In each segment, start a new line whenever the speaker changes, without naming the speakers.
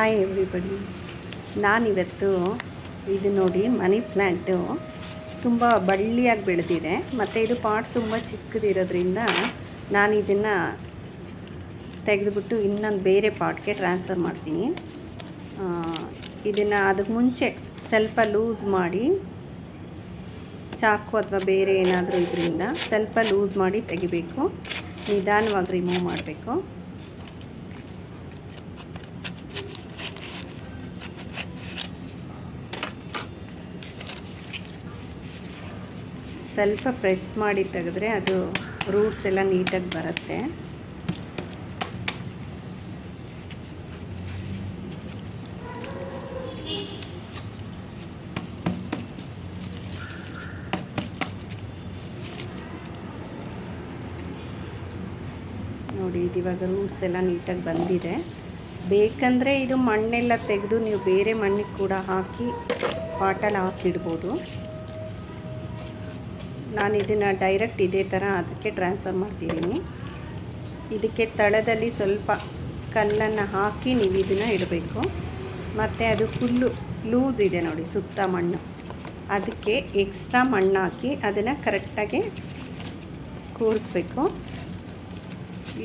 Hi everybody. ನಾನಿವತ್ತು ಇದು ನೋಡಿ ಮನಿ ಪ್ಲ್ಯಾಂಟು ತುಂಬ ಬಳ್ಳಿಯಾಗಿ ಬೆಳೆದಿದೆ ಮತ್ತು ಇದು ಪಾಟ್ ತುಂಬ ಚಿಕ್ಕದಿರೋದ್ರಿಂದ ನಾನು ಇದನ್ನು ತೆಗೆದುಬಿಟ್ಟು ಇನ್ನೊಂದು ಬೇರೆ ಪಾಟ್ಗೆ ಟ್ರಾನ್ಸ್ಫರ್ ಮಾಡ್ತೀನಿ. ಇದನ್ನು ಅದಕ್ಕೆ ಮುಂಚೆ ಸ್ವಲ್ಪ ಲೂಸ್ ಮಾಡಿ ಚಾಕು ಅಥವಾ ಬೇರೆ ಏನಾದರೂ ಇದರಿಂದ ಸ್ವಲ್ಪ ಲೂಸ್ ಮಾಡಿ ತೆಗಿಬೇಕು. ನಿಧಾನವಾಗಿ ರಿಮೂವ್ ಮಾಡಬೇಕು. ಸ್ವಲ್ಪ ಪ್ರೆಸ್ ಮಾಡಿ ತೆಗೆದ್ರೆ ಅದು ರೂಟ್ಸ್ ಎಲ್ಲ ನೀಟಾಗಿ ಬರುತ್ತೆ. ನೋಡಿ ಇದು ಇವಾಗ ರೂಟ್ಸ್ ಎಲ್ಲ ನೀಟಾಗಿ ಬಂದಿದೆ. ಬೇಕಂದರೆ ಇದು ಮಣ್ಣೆಲ್ಲ ತೆಗೆದು ನೀವು ಬೇರೆ ಮಣ್ಣಿಗೆ ಕೂಡ ಹಾಕಿ ಪಾಟಲ್ಲಿ ಹಾಕಿಡ್ಬೋದು. ನಾನು ಇದನ್ನು ಡೈರೆಕ್ಟ್ ಇದೇ ಥರ ಅದಕ್ಕೆ ಟ್ರಾನ್ಸ್ಫರ್ ಮಾಡ್ತಿದ್ದೀನಿ. ಇದಕ್ಕೆ ತಳದಲ್ಲಿ ಸ್ವಲ್ಪ ಕಲ್ಲನ್ನು ಹಾಕಿ ನೀವು ಇದನ್ನು ಇಡಬೇಕು. ಮತ್ತು ಅದು ಫುಲ್ಲು ಲೂಸ್ ಇದೆ ನೋಡಿ ಸುತ್ತ ಮಣ್ಣು, ಅದಕ್ಕೆ ಎಕ್ಸ್ಟ್ರಾ ಮಣ್ಣು ಹಾಕಿ ಅದನ್ನು ಕರೆಕ್ಟಾಗಿ ಕೂರಿಸ್ಬೇಕು.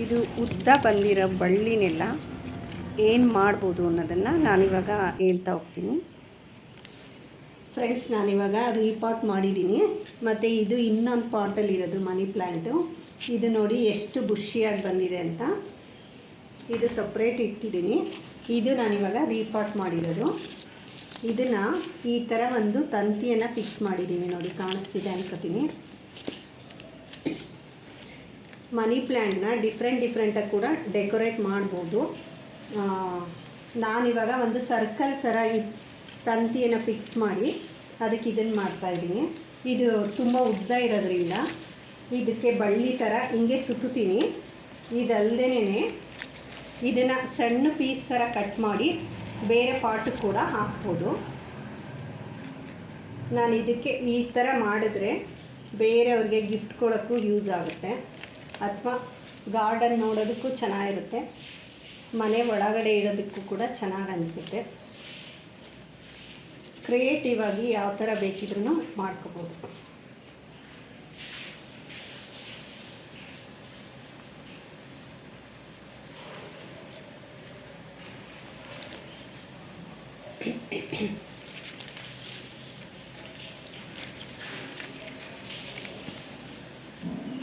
ಇದು ಉದ್ದ ಬಂದಿರೋ ಬಳ್ಳಿನೆಲ್ಲ ಏನು ಮಾಡ್ಬೋದು ಅನ್ನೋದನ್ನು ನಾನಿವಾಗ ಹೇಳ್ತಾ ಹೋಗ್ತೀನಿ. ಫ್ರೆಂಡ್ಸ್, ನಾನಿವಾಗ ರೀಪಾಟ್ ಮಾಡಿದ್ದೀನಿ. ಮತ್ತು ಇದು ಇನ್ನೊಂದು ಪಾಟಲ್ಲಿರೋದು ಮನಿ ಪ್ಲ್ಯಾಂಟು. ಇದು ನೋಡಿ ಎಷ್ಟು ಬುಷಿಯಾಗಿ ಬಂದಿದೆ ಅಂತ. ಇದು ಸಪ್ರೇಟ್ ಇಟ್ಟಿದ್ದೀನಿ. ಇದು ನಾನಿವಾಗ ರೀಪಾಟ್ ಮಾಡಿರೋದು. ಇದನ್ನು ಈ ಥರ ಒಂದು ತಂತಿಯನ್ನು ಫಿಕ್ಸ್ ಮಾಡಿದ್ದೀನಿ ನೋಡಿ, ಕಾಣಿಸ್ತಿದೆ ಅನ್ಕೋತೀನಿ. ಮನಿ ಪ್ಲ್ಯಾಂಟ್ನ ಡಿಫ್ರೆಂಟಾಗಿ ಕೂಡ ಡೆಕೋರೇಟ್ ಮಾಡ್ಬೋದು. ನಾನಿವಾಗ ಒಂದು ಸರ್ಕಲ್ ಥರ ಈ ತಂತಿಯನ್ನು ಫಿಕ್ಸ್ ಮಾಡಿ ಅದಕ್ಕೆ ಇದನ್ನು ಮಾಡ್ತಾಯಿದ್ದೀನಿ. ಇದು ತುಂಬ ಉದ್ದ ಇರೋದ್ರಿಂದ ಇದಕ್ಕೆ ಬಳ್ಳಿ ಥರ ಹಿಂಗೆ ಸುತ್ತೀನಿ. ಇದಲ್ಲದೇನೆ ಇದನ್ನು ಸಣ್ಣ ಪೀಸ್ ಥರ ಕಟ್ ಮಾಡಿ ಬೇರೆ ಪಾಟು ಕೂಡ ಹಾಕ್ಬೋದು. ನಾನು ಇದಕ್ಕೆ ಈ ಥರ ಮಾಡಿದ್ರೆ ಬೇರೆಯವ್ರಿಗೆ ಗಿಫ್ಟ್ ಕೊಡೋಕ್ಕೂ ಯೂಸ್ ಆಗುತ್ತೆ, ಅಥವಾ ಗಾರ್ಡನ್ ನೋಡೋದಕ್ಕೂ ಚೆನ್ನಾಗಿರುತ್ತೆ, ಮನೆ ಒಳಗಡೆ ಇಡೋದಕ್ಕೂ ಕೂಡ ಚೆನ್ನಾಗಿ ಅನಿಸುತ್ತೆ. ಕ್ರಿಯೇಟಿವ್ ಆಗಿ ಯಾವ ಥರ ಬೇಕಿದ್ರೂ ಮಾಡ್ಕೋಬೋದು.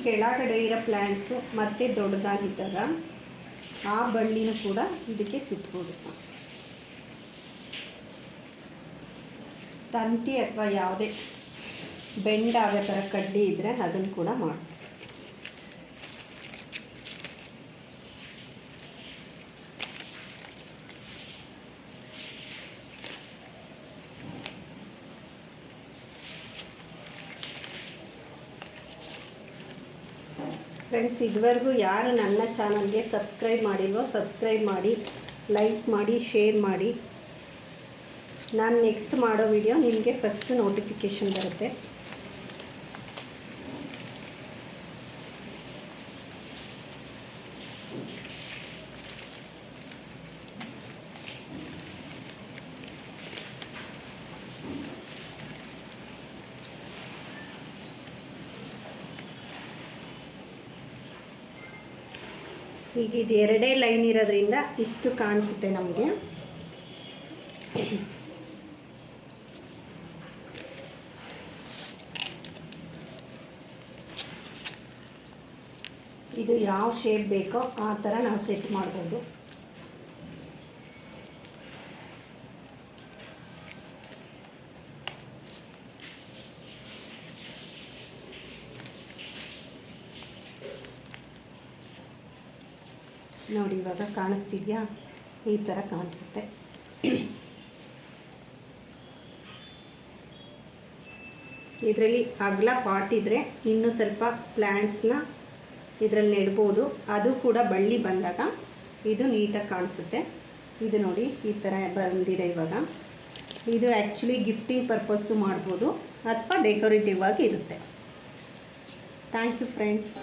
ಕೆಳಗಡೆ ಇರೋ ಪ್ಲ್ಯಾಂಟ್ಸು ಮತ್ತೆ ದೊಡ್ಡದಾಗಿದ್ದಾಗ ಆ ಬಳ್ಳಿನೂ ಕೂಡ ಇದಕ್ಕೆ ಸುತ್ಬೋದು. ತಂತಿ ಅಥವಾ ಯಾವುದೇ ಬೆಂಡ್ ಆಗೋ ಥರ ಕಡ್ಡಿ ಇದ್ದರೆ ಅದನ್ನು ಕೂಡ ಮಾಡಿ. ಫ್ರೆಂಡ್ಸ್, ಇದುವರೆಗೂ ಯಾರು ನನ್ನ ಚಾನಲ್ಗೆ ಸಬ್ಸ್ಕ್ರೈಬ್ ಮಾಡಿಲ್ವೋ ಸಬ್ಸ್ಕ್ರೈಬ್ ಮಾಡಿ, ಲೈಕ್ ಮಾಡಿ, ಶೇರ್ ಮಾಡಿ. ನಾನು ನೆಕ್ಸ್ಟ್ ಮಾಡೋ ವಿಡಿಯೋ ನಿಮಗೆ ಫಸ್ಟ್ ನೋಟಿಫಿಕೇಷನ್ ಬರುತ್ತೆ. ಈಗ ಇದು ಎರಡೇ ಲೈನ್ ಇರೋದ್ರಿಂದ ಇಷ್ಟು ಕಾಣಿಸುತ್ತೆ ನಮಗೆ. ಇದು ಯಾವ ಶೇಪ್ ಬೇಕೋ ಆ ಥರ ನಾವು ಸೆಟ್ ಮಾಡ್ಬೋದು. ನೋಡಿ ಇವಾಗ ಕಾಣಿಸ್ತಿದೆಯಾ? ಈ ಥರ ಕಾಣಿಸುತ್ತೆ. ಇದರಲ್ಲಿ ಅಗಲ ಪಾಟ್ ಇದ್ದರೆ ಇನ್ನೂ ಸ್ವಲ್ಪ ಪ್ಲ್ಯಾಂಟ್ಸ್ನ ಇದರಲ್ಲಿ ನೆಡ್ಬೋದು. ಅದು ಕೂಡ ಬಳ್ಳಿ ಬಂದಾಗ ಇದು ನೀಟಾಗಿ ಕಾಣಿಸುತ್ತೆ. ಇದು ನೋಡಿ ಈ ಥರ ಬಂದಿದೆ ಇವಾಗ. ಇದು ಆ್ಯಕ್ಚುಲಿ ಗಿಫ್ಟಿಂಗ್ ಪರ್ಪಸ್ಸು ಮಾಡ್ಬೋದು ಅಥವಾ ಡೆಕೋರೇಟಿವ್ ಆಗಿ ಇರುತ್ತೆ. Thank you friends.